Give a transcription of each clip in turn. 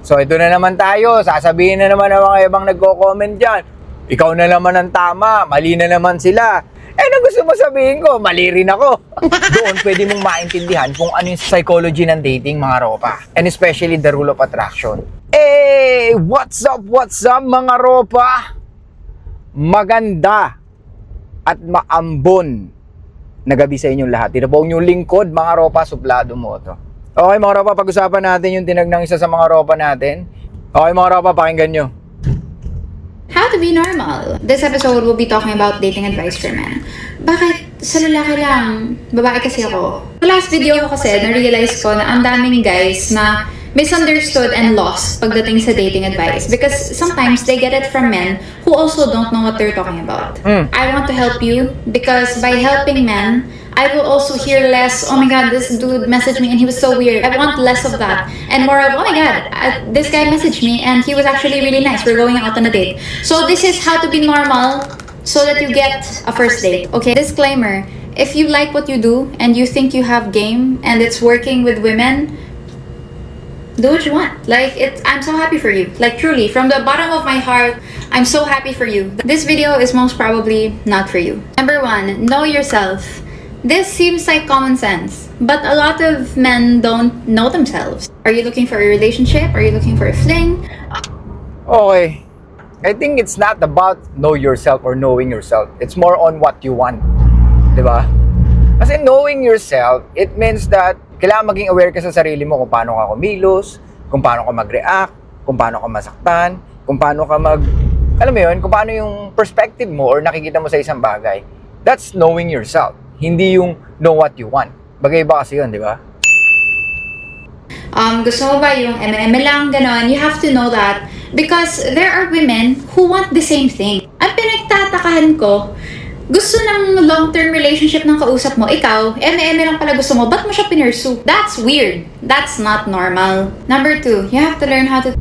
So ito na naman tayo, sasabihin na naman ng mga ibang nagko-comment dyan. Ikaw na naman ang tama, mali na naman sila. Ano gusto mo sabihin ko? Mali rin ako. Doon pwede mong maintindihan kung ano yung psychology ng dating, mga ropa. And especially the rule of attraction. What's up mga ropa? Maganda at maambon na gabi sa inyong lahat. Ito po ang inyong lingkod, mga ropa, Suplado Moto. Okay mga ropa, pag-usapan natin yung tinagnang isa sa mga ropa natin. Okay mga ropa, pakinggan nyo. How to be normal. This episode will be talking about dating advice for men. Bakit sa lalaki lang? Babae kasi ako. Sa last video ko kasi, na-realize ko na ang daming guys na misunderstood and lost pagdating sa dating advice because sometimes they get it from men who also don't know what they're talking about. I want to help you because by helping men, I will also hear less, oh my god, this dude messaged me and he was so weird. I want less of that. And more of, oh my god, this guy messaged me and he was actually really nice. We're going out on a date. So this is how to be normal so that you get a first date. Okay, disclaimer. If you like what you do and you think you have game and it's working with women, do what you want. Like, I'm so happy for you. Like, truly, from the bottom of my heart, I'm so happy for you. This video is most probably not for you. Number 1, know yourself. This seems like common sense, but a lot of men don't know themselves. Are you looking for a relationship? Are you looking for a fling? Okay. I think it's not about know yourself or knowing yourself. It's more on what you want. Diba? Kasi knowing yourself, it means that kailangan maging aware ka sa sarili mo kung paano ka kumilos, kung paano ka mag-react, kung paano ka masaktan, kung paano ka alam mo yun, kung paano yung perspective mo or nakikita mo sa isang bagay. That's knowing yourself. Hindi yung know what you want. Bagay ba kasi yun, di ba? Gusto mo ba yung MM lang, ganon? You have to know that because there are women who want the same thing. Ang pinagtatakahan ko, gusto ng long-term relationship ng kausap mo, ikaw, MM lang pala gusto mo, ba't mo siya pinursue? That's weird. That's not normal. Number 2, you have to learn how to...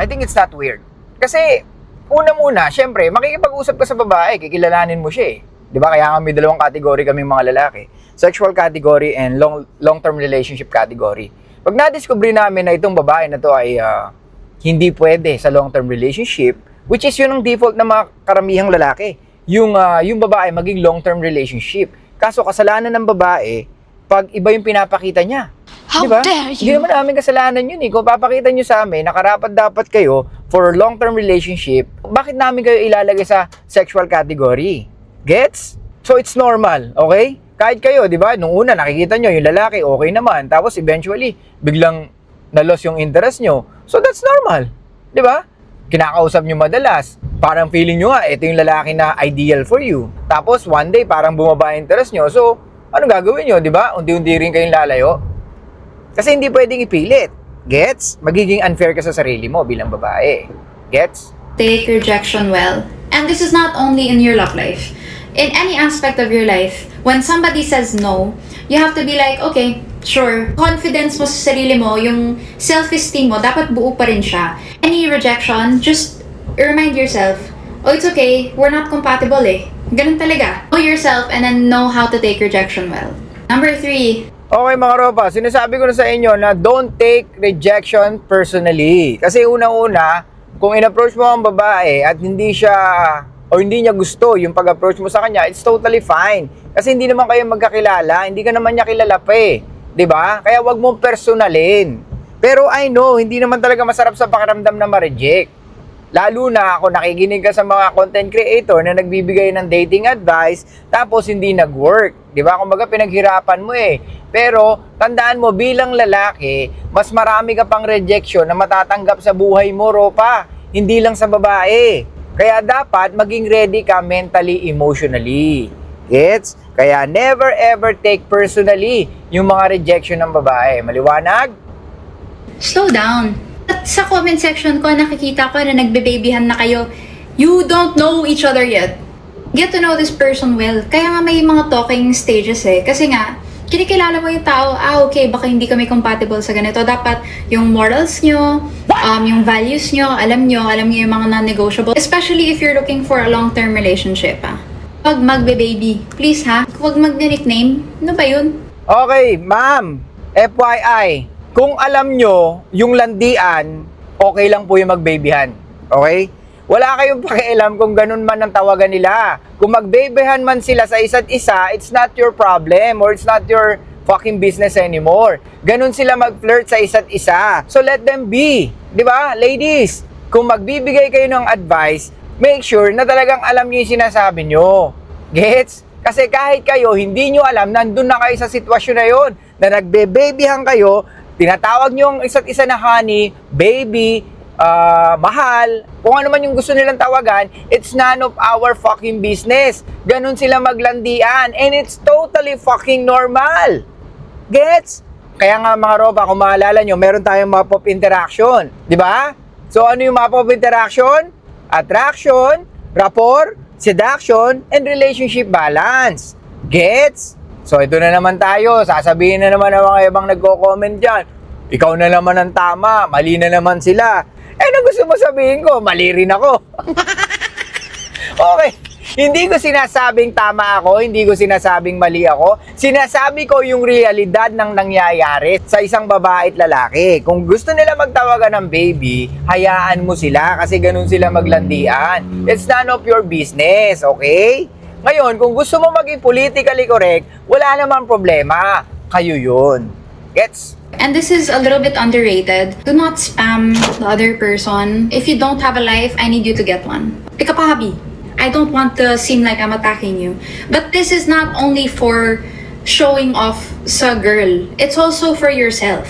I think it's not weird. Kasi, una-muna, syempre, makikipag-usap ka sa babae, kikilalanin mo siya eh. Di ba? Kaya may dalawang category kaming mga lalaki. Sexual category and long-term relationship category. Pag na-discover namin na itong babae na to ay hindi pwede sa long-term relationship, which is yun ang default ng mga karamihang lalaki. Yung babae maging long-term relationship. Kaso kasalanan ng babae pag iba yung pinapakita niya. How diba? dare you? Hindi naman namin kasalanan yun eh. Kung papakita nyo sa amin, nakarapat dapat kayo for long-term relationship, bakit namin kayo ilalagay sa sexual category? Gets? So it's normal, okay? Kahit kayo, di ba? Nung una, nakikita nyo, yung lalaki, okay naman. Tapos eventually, biglang na-loss yung interest nyo. So that's normal, di ba? Kinakausap nyo madalas. Parang feeling nyo nga, ito yung lalaki na ideal for you. Tapos one day, parang bumaba yung interest nyo. So, ano gagawin nyo, di ba? Unti-unti rin kayong lalayo. Kasi hindi pwedeng ipilit. Gets? Magiging unfair ka sa sarili mo bilang babae. Gets? Take rejection well. And this is not only in your love life. In any aspect of your life, when somebody says no, you have to be like, okay, sure. Confidence mo sa sarili mo, yung self-esteem mo, dapat buo pa rin siya. Any rejection, just remind yourself, oh, it's okay, we're not compatible eh. Ganun talaga. Know yourself and then know how to take rejection well. Number 3, Okay mga ropa, sinasabi ko na sa inyo na don't take rejection personally. Kasi unang-una, kung in-approach mo ang babae at hindi siya o hindi niya gusto yung pag-approach mo sa kanya, it's totally fine. Kasi hindi naman kayo magkakilala, hindi ka naman niya kilala pa eh. 'Di ba? Kaya wag mong personalin. Pero I know, hindi naman talaga masarap sa pakiramdam na ma-reject. Lalo na kung nakikinig ka sa mga content creator na nagbibigay ng dating advice tapos hindi nag-work. 'Di ba? Kumbaga pinaghirapan mo eh. Pero tandaan mo bilang lalaki, mas marami ka pang rejection na matatanggap sa buhay mo, ropa. Hindi lang sa babae. Kaya dapat maging ready ka mentally, emotionally. Gets? Kaya never ever take personally yung mga rejection ng babae. Maliwanag? slow down. At sa comment section ko, nakikita ko na nagbe-babyhan na kayo. You don't know each other yet. Get to know this person well. Kaya nga may mga talking stages eh. Kasi nga, kinikilala mo yung tao, okay, baka hindi kami compatible sa ganito. Dapat yung morals nyo, yung values nyo, alam nyo yung mga non-negotiable. Especially if you're looking for a long-term relationship, Huwag magbe-baby. Please, Huwag mag-nickname. Ano ba yun? Okay, ma'am. FYI, kung alam nyo yung landian okay lang po yung magbabyhan. Okay? Wala kayong pakialam kung ganun man ang tawagan nila. Kung magbabyhan man sila sa isa't isa, it's not your problem or it's not your fucking business anymore. Ganun sila mag-flirt sa isa't isa. So let them be. Di ba? Ladies, kung magbibigay kayo ng advice, make sure na talagang alam niyo yung sinasabi niyo. Gets? Kasi kahit kayo, hindi nyo alam, nandun na kayo sa sitwasyon na yon, na nagbe-babyhan kayo, tinatawag nyo ang isa't isa na honey, baby, mahal, kung ano man yung gusto nilang tawagan, it's none of our fucking business. Ganun sila maglandian, and it's totally fucking normal. Gets? Kaya nga mga ropa, kung maalala nyo, meron tayong map of interaction. Di ba? So ano yung map of interaction? Attraction, rapport, seduction, and relationship balance. Gets? So ito na naman tayo, sasabihin na naman ng mga ibang nagko-comment dyan, ikaw na naman ang tama, mali na naman sila. Ano gusto mo sabihin ko? Mali rin ako. Okay, hindi ko sinasabing tama ako, hindi ko sinasabing mali ako. Sinasabi ko yung realidad ng nangyayari sa isang babae at lalaki. Kung gusto nila magtawagan ng baby, hayaan mo sila kasi ganun sila maglandian. It's none of your business, okay? Ngayon, kung gusto mo maging politically correct, wala namang problema. Kayo yun. Gets? And this is a little bit underrated. Do not spam the other person. If you don't have a life, I need you to get one. Pick up a hobby. I don't want to seem like I'm attacking you. But this is not only for showing off sa girl. It's also for yourself.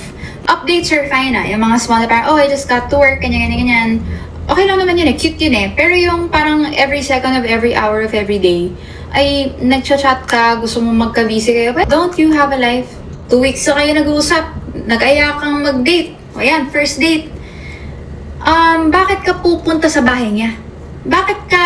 Updates are fine na. Yung mga small parang, oh, I just got to work, ganyan. Okay lang naman yun eh. Cute yun eh. Pero yung parang every second of every hour of every day, ay nagchat-chat ka, gusto mo magka-busy kayo. But don't you have a life? 2 weeks na kayo nag-uusap, nag-aya kang mag-date. O yan, first date. Bakit ka pupunta sa bahay niya? Bakit ka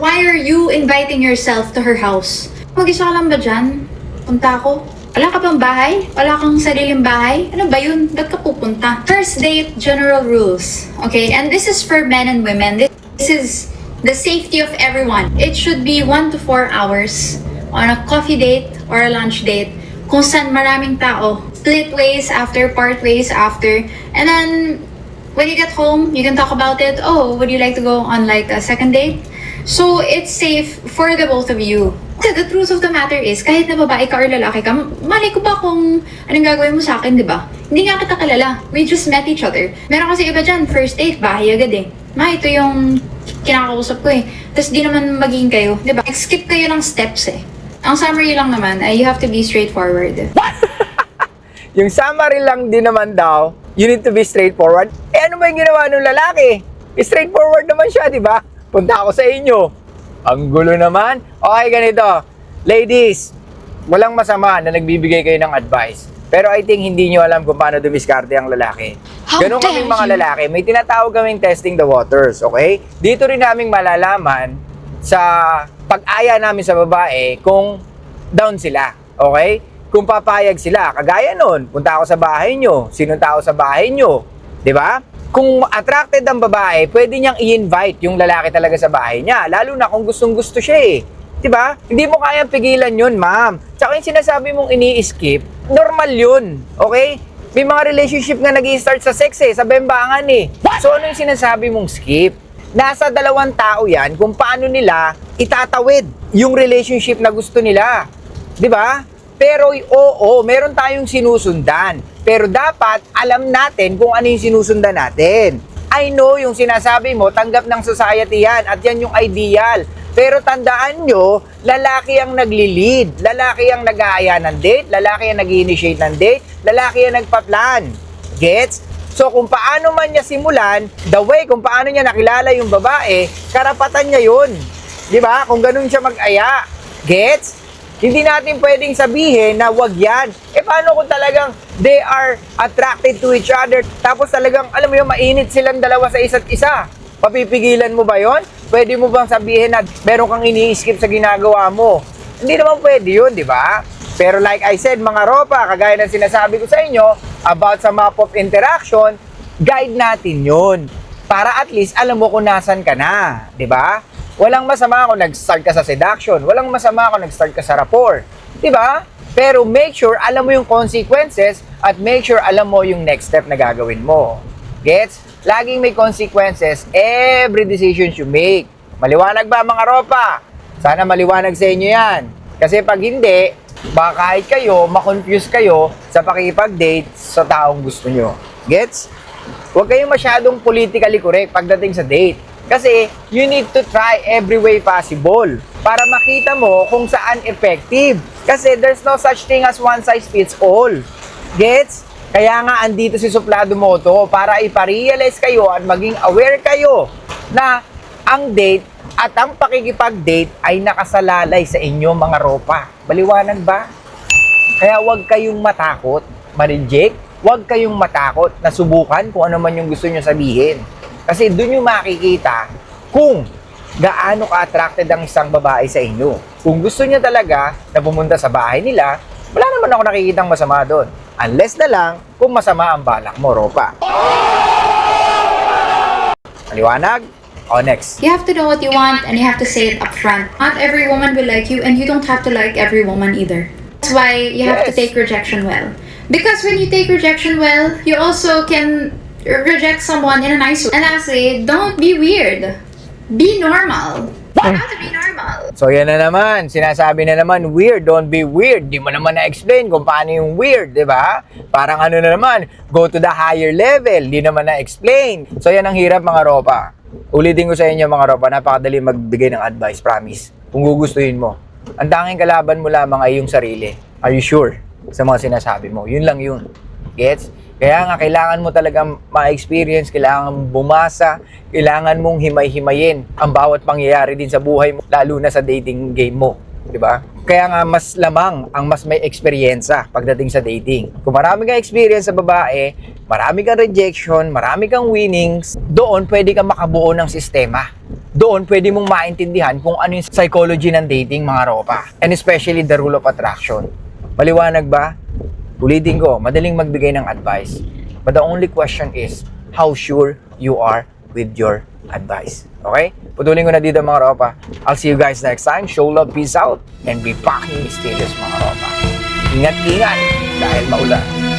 why are you inviting yourself to her house? Mag-isa ka lang ba dyan? Punta ako. Wala ka bang bahay? Wala kang sariling bahay? Ano ba yun? Ba't ka pupunta? First date, general rules. Okay? And this is for men and women. This is the safety of everyone. It should be 1 to 4 hours on a coffee date or a lunch date kung saan maraming tao. Split ways after, part ways after. And then, when you get home, you can talk about it. Oh, would you like to go on like a second date? So, it's safe for the both of you. Kasi the truth of the matter is, kahit na babae ka or lalaki ka, malay ko ba kung anong gagawin mo sa akin, di ba? Hindi nga kita kilala. We just met each other. Meron kasi iba dyan, first date, bahay agad eh. Ito yung kinakausap ko eh. Tapos di naman maging kayo, di ba? Skip kayo ng steps eh. Ang summary lang naman ay you have to be straightforward. Yung summary lang din naman daw, you need to be straightforward. Eh ano ba yung ginawa ng lalaki? Straightforward naman siya, di ba? Punta ako sa inyo. Ang gulo naman. Okay, ganito. Ladies, walang masama na nagbibigay kayo ng advice. Pero I think hindi nyo alam kung paano dumiskarte ang lalaki. Ganun kaming mga lalaki, may tinatawag kaming testing the waters, okay? Dito rin naming malalaman sa pag-aya namin sa babae kung down sila, okay? Kung papayag sila, kagaya nun, punta ako sa bahay nyo, sinong tao sa bahay nyo, di ba? Kung attracted ang babae, pwede niyang i-invite yung lalaki talaga sa bahay niya, lalo na kung gustong-gusto siya eh. Di ba? Hindi mo kayang pigilan yun, ma'am. Tsaka yung sinasabi mong ini-skip, normal yun, okay? May mga relationship nga nag-i-start sa sex eh, sa bembangan eh. So ano yung sinasabi mong skip? Nasa dalawang tao yan kung paano nila itatawid yung relationship na gusto nila. Di ba? Pero oo, meron tayong sinusundan. Pero dapat alam natin kung ano yung sinusundan natin. I know yung sinasabi mo, tanggap ng society yan at yan yung ideal. Pero tandaan nyo, lalaki ang nagli-lead, lalaki ang nag-aaya ng date, lalaki ang nag-initiate ng date, lalaki ang nagpa-plan. Gets? So kung paano man niya simulan, the way kung paano niya nakilala yung babae, karapatan niya yun. Di ba? Kung ganun siya mag-aya. Gets? Hindi natin pwedeng sabihin na wag yan. Eh paano kung talagang they are attracted to each other, tapos talagang, alam mo yun, mainit silang dalawa sa isa't isa. Papipigilan mo ba yon? Pwede mo bang sabihin na meron kang ini-skip sa ginagawa mo? Hindi naman pwede yun, di ba? Pero like I said, mga ropa, kagaya ng sinasabi ko sa inyo, about sa map of interaction, guide natin yun. Para at least alam mo kung nasan ka na, di ba? Walang masama kung nag-start ka sa seduction, walang masama kung nag-start ka sa rapport, di ba? Pero make sure alam mo yung consequences at make sure alam mo yung next step na gagawin mo. Gets? Laging may consequences every decision you make. Maliwanag ba mga ropa? Sana maliwanag sa inyo yan. Kasi pag hindi, baka kahit kayo, makonfuse kayo sa pakipag-date sa taong gusto nyo. Gets? Huwag kayong masyadong politically correct pagdating sa date. Kasi you need to try every way possible para makita mo kung saan effective. Kasi there's no such thing as one size fits all. Gets? Kaya nga andito si Suplado Moto para iparealize kayo at maging aware kayo na ang date at ang pakikipag-date ay nakasalalay sa inyo mga ropa. Maliwanag ba? Kaya huwag kayong matakot, ma-reject. Huwag kayong matakot na subukan kung ano man yung gusto nyo sabihin. Kasi doon yung makikita kung gaano ka-attracted ang isang babae sa inyo. Kung gusto niya talaga na pumunta sa bahay nila, wala naman ako nakikitang masama doon. Unless na lang kung masama ang balak mo, ropa. Maliwanag? O, next. You have to know what you want and you have to say it upfront. Not every woman will like you and you don't have to like every woman either. That's why you have to Yes. take rejection well. Because when you take rejection well, you also can reject someone in a nice way. And lastly, don't be weird. Be normal. How to be normal. So, yan na naman. Sinasabi na naman, weird, don't be weird. Di mo naman na-explain kung paano yung weird, di ba? Parang ano na naman, go to the higher level. Di naman na-explain. So, yan ang hirap mga ropa. Ulitin ko sa inyo mga ropa, napakadali magbigay ng advice, promise. Kung gugustuhin mo. Ang tanging kalaban mo lamang ay yung sarili. Are you sure? Sa mga sinasabi mo. Yun lang yun. Gets? Kaya nga, kailangan mo talagang ma-experience, kailangan mong bumasa, kailangan mong himay-himayin ang bawat pangyayari din sa buhay mo, lalo na sa dating game mo. Diba? Kaya nga, mas lamang ang mas may eksperyensya pagdating sa dating. Kung marami kang experience sa babae, marami kang rejection, marami kang winnings, doon pwede kang makabuo ng sistema. Doon pwede mong maintindihan kung ano yung psychology ng dating, mga ropa. And especially the rule of attraction. Maliwanag ba? Ulitin ko, madaling magbigay ng advice. But the only question is, how sure you are with your advice. Okay? Putulin ko na dito mga ropa. I'll see you guys next time. Show love, peace out, and be fucking mysterious mga ropa. Ingat-ingat dahil maulan.